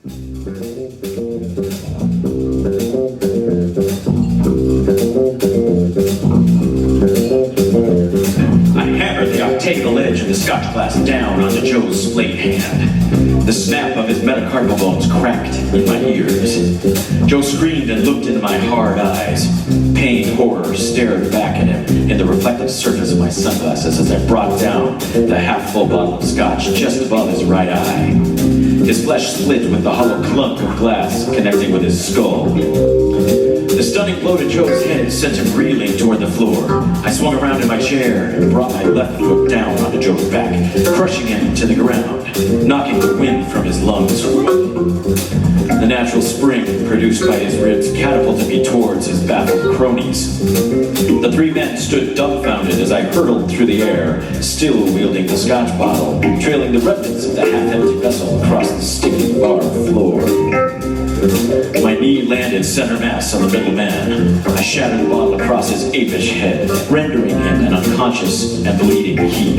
I hammered the octagonal edge of the Scotch glass down onto Joe's splayed hand. The snap of his metacarpal bones cracked in my ears. Joe screamed and looked into my hard eyes. Pained horror stared back at him in the reflective surface of my sunglasses as I brought down the half-full bottle of Scotch just above his right eye. His flesh split with the hollow clunk of glass connecting with his skull. The stunning blow to Joe's head sent him reeling toward the floor. I swung around in my chair and brought my left foot down onto Joe's back, crushing him to the ground, knocking the wind from his lungs. The natural spring produced by his ribs catapulted me towards his baffled cronies. The three men stood dumbfounded as I hurtled through the air, still wielding the Scotch bottle, trailing the remnants of the half-empty vessel across the sticky bar floor. My knee landed center mass on the middle man. I shattered the bottle across his apish head, rendering him an unconscious and bleeding heap.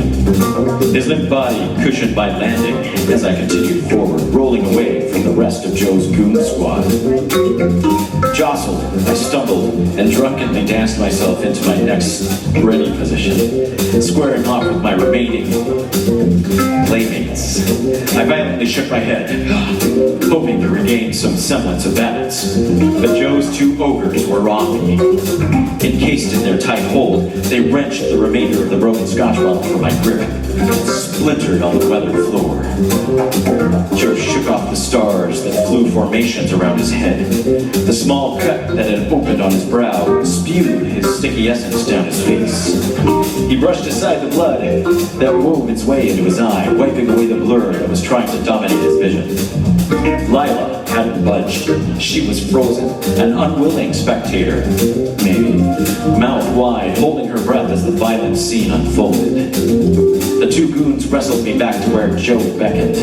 His limp body cushioned my landing as I continued forward, rolling away from the rest of Joe's goon squad. Jostled, I stumbled and drunkenly danced myself into my next ready position, squaring off with my remaining playmates. I violently shook my head, hoping to regain some semblance of balance, but Joe's two ogres were on me. Encased in their tight hold, they wrenched the remainder of the broken Scotch bottle from my grip, splintered on the weathered floor. Joe shook off the stars that flew formations around his head. The small cut that had opened on his brow spewed his sticky essence down his face. He brushed aside the blood that wove its way into his eye, wiping away the blur that was trying to dominate his vision. Lila hadn't budged. She was frozen, an unwilling spectator, maybe, mouth wide, holding her breath as the violent scene unfolded. The two goons wrestled me back to where Joe beckoned.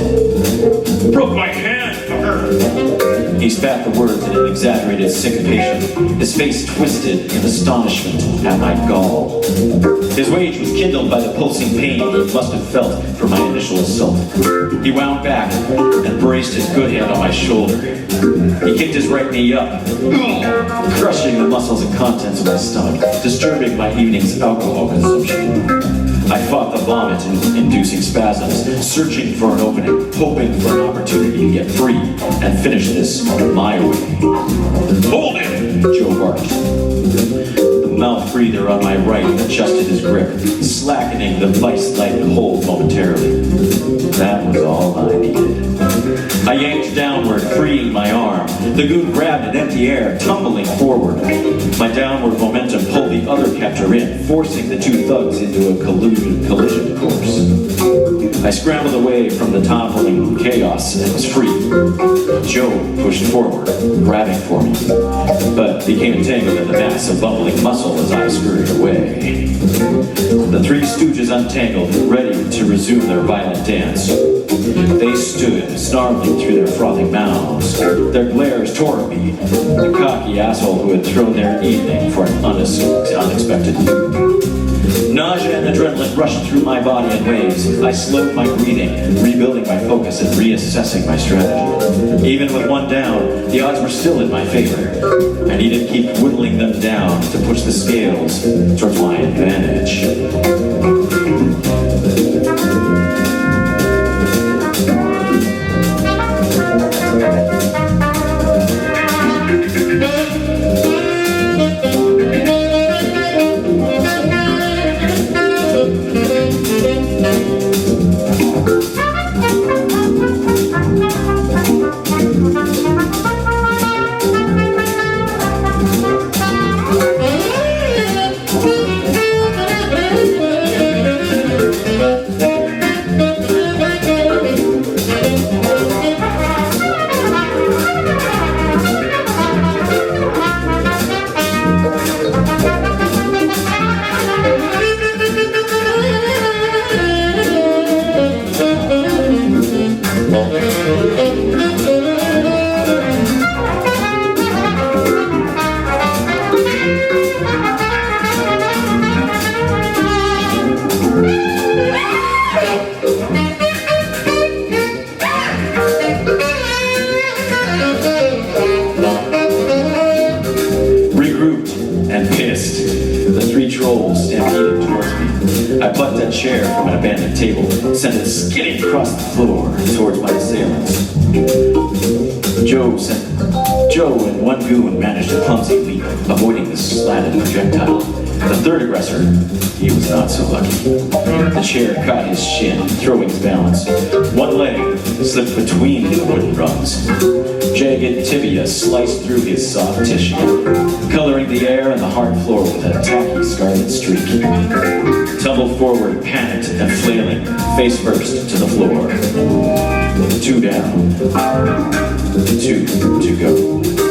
"Broke my hand, fucker!" He spat the words in an exaggerated syncopation, his face twisted in astonishment at my gall. His rage was kindled by the pulsing pain he must have felt from my initial assault. He wound back and braced his good hand on my shoulder. He kicked his right knee up, crushing the muscles and contents of my stomach, disturbing my evening's alcohol consumption. I fought the vomit-inducing spasms, searching for an opening, hoping for an opportunity to get free and finish this my way. "Hold him!" Joe barked. The mouth breather on my right adjusted his grip, slackening the vice-like hold momentarily. That was all I needed. I yanked downward, freeing my arm. The goon grabbed an empty air, tumbling forward. My downward momentum pulled the other captor in, forcing the two thugs into a collision course. I scrambled away from the toppling chaos and was free. Joe pushed forward, grabbing for me, but became entangled in the mass of bubbling muscle as I scurried away. The three stooges untangled, ready to resume their violent dance. They stood, snarling through their frothing mouths. Their glares tore at me, the cocky asshole who had thrown their evening for an unexpected loop. Nausea and adrenaline rushed through my body in waves. I slowed my breathing, rebuilding my focus and reassessing my strategy. Even with one down, the odds were still in my favor. I needed to keep whittling them down to push the scales towards my advantage. I plucked a chair from an abandoned table, sent it skidding across the floor towards my assailants. Joe and one goon managed a clumsy leap, avoiding the slatted projectile. The third aggressor, he was not so lucky. The chair caught his shin, throwing his balance. One leg slipped between the wooden rungs. Jagged tibia sliced through his soft tissue, coloring the air and the hard floor with a tacky scarlet streak. Tumbled forward, panicked and flailing, face first to the floor. 2 down. 2 to go.